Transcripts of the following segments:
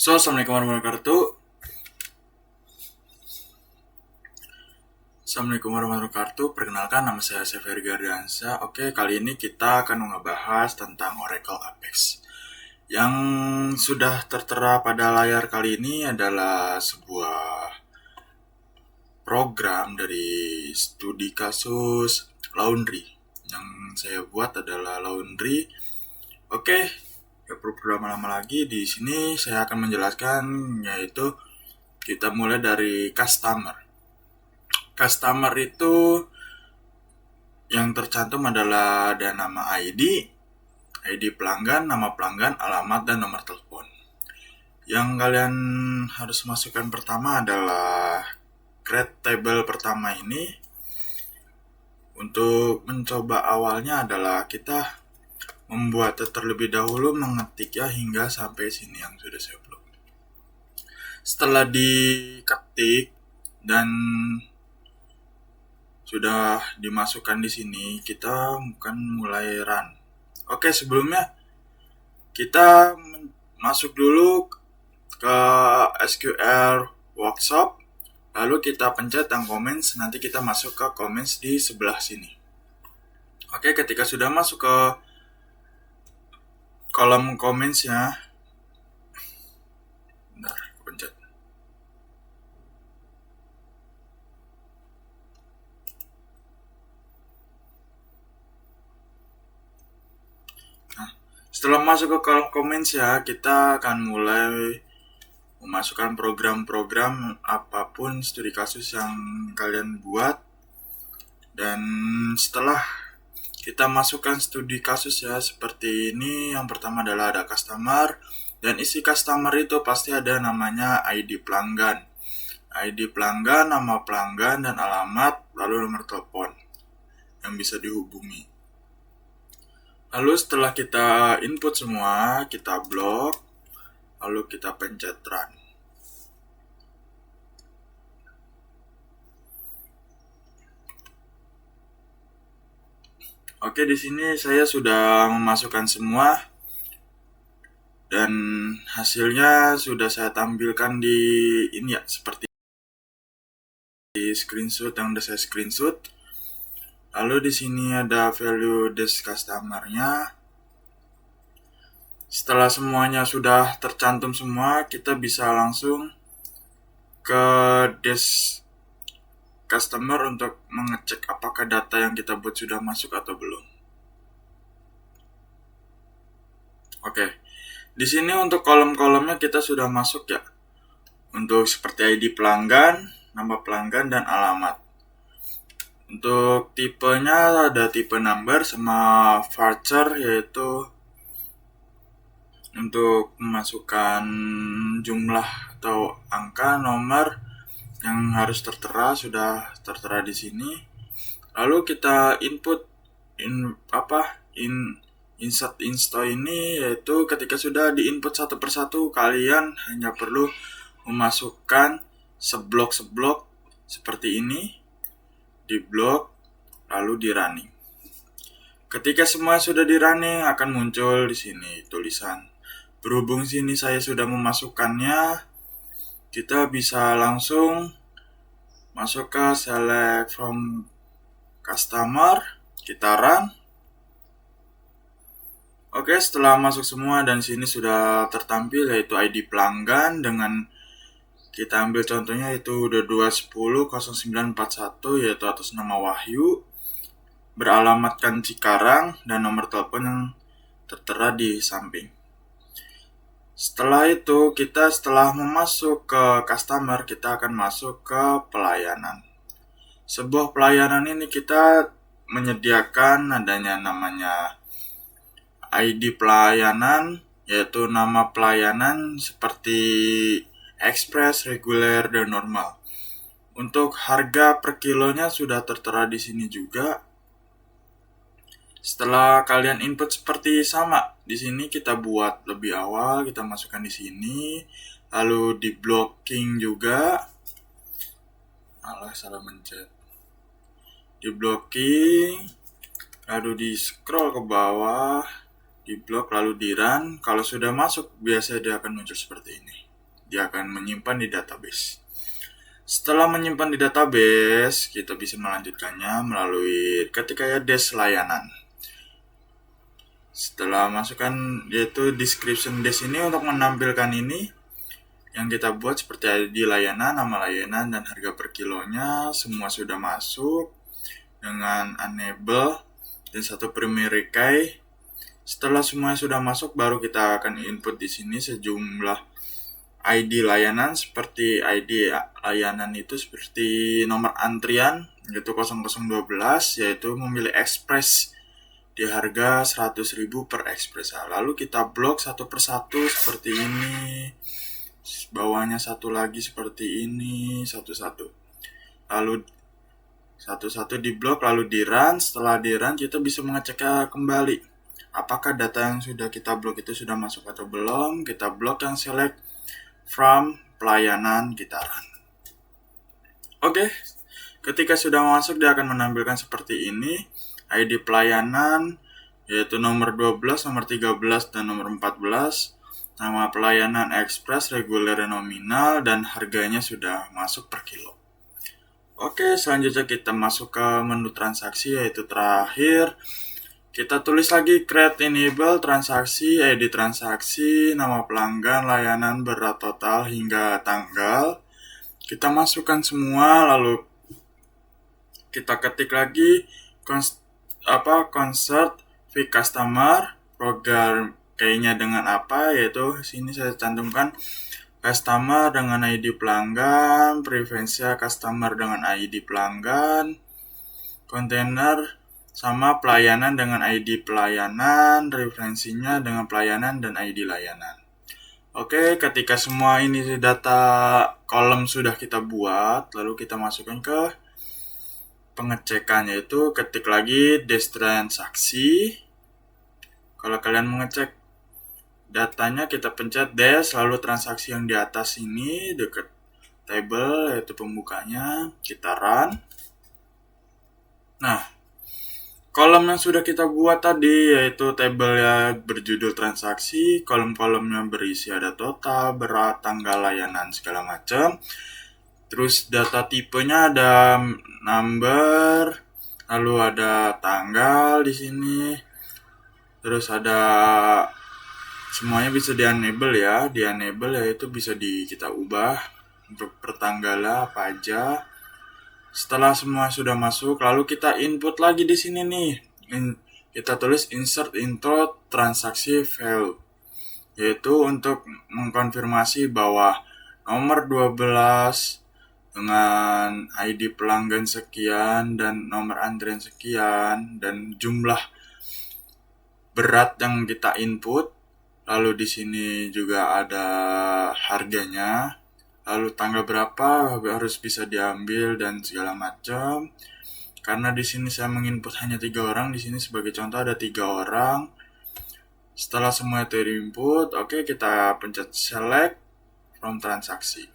Assalamualaikum warahmatullahi wabarakatuh. Assalamualaikum warahmatullahi wabarakatuh. Perkenalkan, nama saya Sefer Gardiansa. Oke, kali ini kita akan ngebahas tentang Oracle Apex. Yang sudah tertera pada layar kali ini adalah sebuah program dari studi kasus Laundry. Yang saya buat adalah Laundry. Oke, gak perlu berlama-lama lagi. Di sini saya akan menjelaskan, yaitu kita mulai dari customer. Customer itu yang tercantum adalah ada nama ID pelanggan, nama pelanggan, alamat, dan nomor telepon. Yang kalian harus masukkan pertama adalah create table pertama ini. Untuk mencoba awalnya adalah kita membuat terlebih dahulu mengetik ya hingga sampai sini yang sudah saya upload. Setelah diketik dan sudah dimasukkan di sini, kita akan mulai run. Oke, sebelumnya kita masuk dulu ke SQL Workshop, lalu kita pencet yang comments, nanti kita masuk ke comments di sebelah sini. Oke, ketika sudah masuk ke kolom comments-nya, bentar, pencet. Setelah masuk ke kolom comments ya, kita akan mulai memasukkan program-program apapun studi kasus yang kalian buat. Dan setelah kita masukkan studi kasus ya seperti ini, yang pertama adalah ada customer, dan isi customer itu pasti ada namanya ID pelanggan. ID pelanggan, nama pelanggan, dan alamat, lalu nomor telepon yang bisa dihubungi. Lalu setelah kita input semua, kita blok, lalu kita pencet run. Oke, di sini saya sudah memasukkan semua dan hasilnya sudah saya tampilkan di ini ya, seperti di screenshot yang udah saya screenshot. Lalu di sini ada value desk customer-nya. Setelah semuanya sudah tercantum semua, kita bisa langsung ke desk customer untuk mengecek apakah data yang kita buat sudah masuk atau belum. Oke, di sini untuk kolom-kolomnya kita sudah masuk ya. Untuk seperti ID pelanggan, nama pelanggan, dan alamat. Untuk tipenya ada tipe number sama voucher, yaitu untuk memasukkan jumlah atau angka nomor yang harus tertera sudah tertera di sini. Lalu kita input insert install ini, yaitu ketika sudah diinput satu persatu, kalian hanya perlu memasukkan seblok-seblok seperti ini di blok, lalu di running. Ketika semua sudah di running, akan muncul di sini tulisan. Berhubung sini saya sudah memasukkannya, kita bisa langsung masuk ke select from customer, kita run. Oke, setelah masuk semua dan sini sudah tertampil yaitu ID pelanggan dengan kita ambil contohnya yaitu 22100941, yaitu atas nama Wahyu, beralamatkan Cikarang, dan nomor telepon yang tertera di samping. Setelah itu, setelah memasuk ke customer, kita akan masuk ke pelayanan. Sebuah pelayanan ini kita menyediakan adanya namanya ID pelayanan, yaitu nama pelayanan seperti express, reguler, dan normal. Untuk harga per kilonya sudah tertera di sini juga. Setelah kalian input seperti sama, di sini kita buat lebih awal, kita masukkan di sini, lalu di blocking juga. Salah mencet. Di blocking, lalu di scroll ke bawah, di blok, lalu di run. Kalau sudah masuk, biasanya dia akan muncul seperti ini. dia akan menyimpan di database. Setelah menyimpan di database, kita bisa melanjutkannya melalui ketika ya dash layanan. Setelah masukkan yaitu description dash ini untuk menampilkan ini yang kita buat seperti ID layanan, nama layanan, dan harga per kilonya semua sudah masuk dengan enable dan satu primary key. Setelah semuanya sudah masuk, baru kita akan input di sini sejumlah ID layanan. Seperti ID layanan itu seperti nomor antrian yaitu 0012, yaitu memilih express di harga 100.000 per express. Lalu kita blok satu persatu seperti ini, bawahnya satu lagi seperti ini, satu-satu. Lalu satu-satu di blok, lalu di run. Setelah di run, kita bisa mengecek kembali apakah data yang sudah kita blok itu sudah masuk atau belum. Kita blok yang select from pelayanan, kita run. Oke, ketika sudah masuk dia akan menampilkan seperti ini. ID pelayanan yaitu nomor 12, nomor 13, dan nomor 14. Nama pelayanan express, reguler, nominal, dan harganya sudah masuk per kilo. Oke, selanjutnya kita masuk ke menu transaksi, yaitu terakhir. Kita tulis lagi create enable transaksi, ID transaksi, nama pelanggan, layanan, berat total, hingga tanggal. Kita masukkan semua, lalu kita ketik lagi concert fee customer, program kayaknya dengan apa, yaitu sini saya cantumkan customer dengan ID pelanggan, preferensia customer dengan ID pelanggan, kontainer sama pelayanan dengan ID pelayanan, referensinya dengan pelayanan dan ID layanan. Oke, ketika semua ini data kolom sudah kita buat, lalu kita masukkan ke pengecekan, yaitu ketik lagi dash transaksi. Kalau kalian mengecek datanya, kita pencet dash, lalu transaksi yang di atas ini dekat table yaitu pembukanya, kita run. Nah, kolom yang sudah kita buat tadi yaitu table ya berjudul transaksi, kolom-kolomnya berisi ada total, berat, tanggal, layanan, segala macam. Terus data tipenya ada number, lalu ada tanggal di sini. Terus ada semuanya bisa di-enable ya. Di-enable yaitu bisa kita ubah untuk pertanggalan apa aja. Setelah semua sudah masuk, lalu kita input lagi di sini nih. Kita tulis insert into transaksi value, yaitu untuk mengkonfirmasi bahwa nomor 12 dengan ID pelanggan sekian dan nomor antrian sekian dan jumlah berat yang kita input. Lalu di sini juga ada harganya. Lalu tanggal berapa harus bisa diambil dan segala macam. Karena di sini saya menginput hanya 3 orang, di sini sebagai contoh ada 3 orang. Setelah semua itu diinput, oke, kita pencet select from transaksi.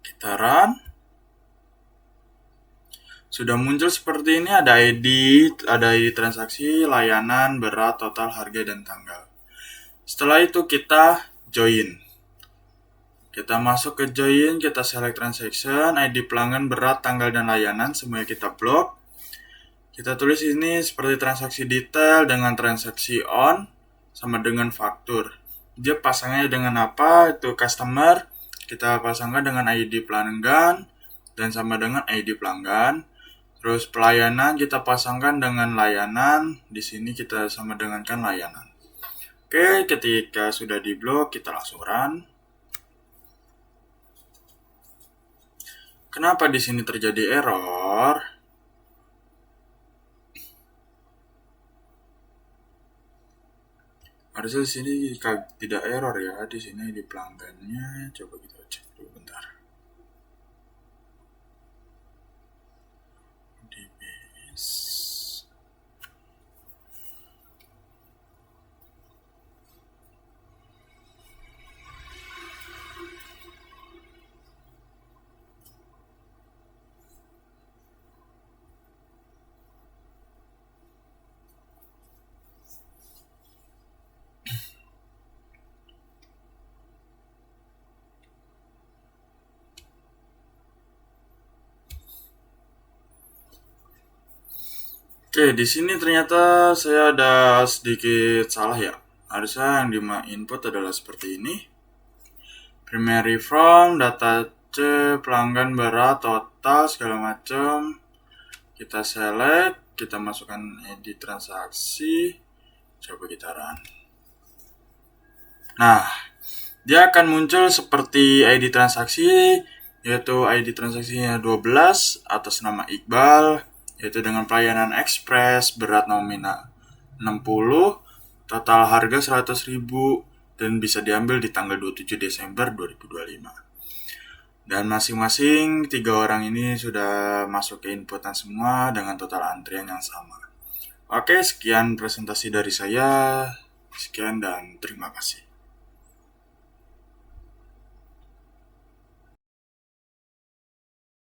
Kita run. Sudah muncul seperti ini, ada ID transaksi, layanan, berat, total, harga, dan tanggal. Setelah itu kita join. Kita masuk ke join, kita select transaction, ID pelanggan, berat, tanggal, dan layanan, semuanya kita blok. Kita tulis ini seperti transaksi detail dengan transaksi on, sama dengan faktur. Dia pasangnya dengan apa? Itu customer, kita pasangkan dengan ID pelanggan, dan sama dengan ID pelanggan. Terus pelayanan kita pasangkan dengan layanan, di sini kita sama dengankan layanan. Oke, ketika sudah diblok, kita langsung run. Kenapa di sini terjadi error? Harusnya di sini tidak error ya. Di sini di pelanggannya, coba kita cek dulu bentar. DBS. Oke, di sini ternyata saya ada sedikit salah ya. Harusnya yang di input adalah seperti ini. Primary from, data C, pelanggan, berat, total, segala macam. Kita select, kita masukkan ID transaksi. Coba kita run. Nah, dia akan muncul seperti ID transaksi, yaitu ID transaksinya 12 atas nama Iqbal, yaitu dengan pelayanan ekspres, berat nominal 60, total harga 100.000 dan bisa diambil di tanggal 27 Desember 2025. Dan masing-masing 3 orang ini sudah masuk ke inputan semua dengan total antrian yang sama. Oke, sekian presentasi dari saya. Sekian dan terima kasih.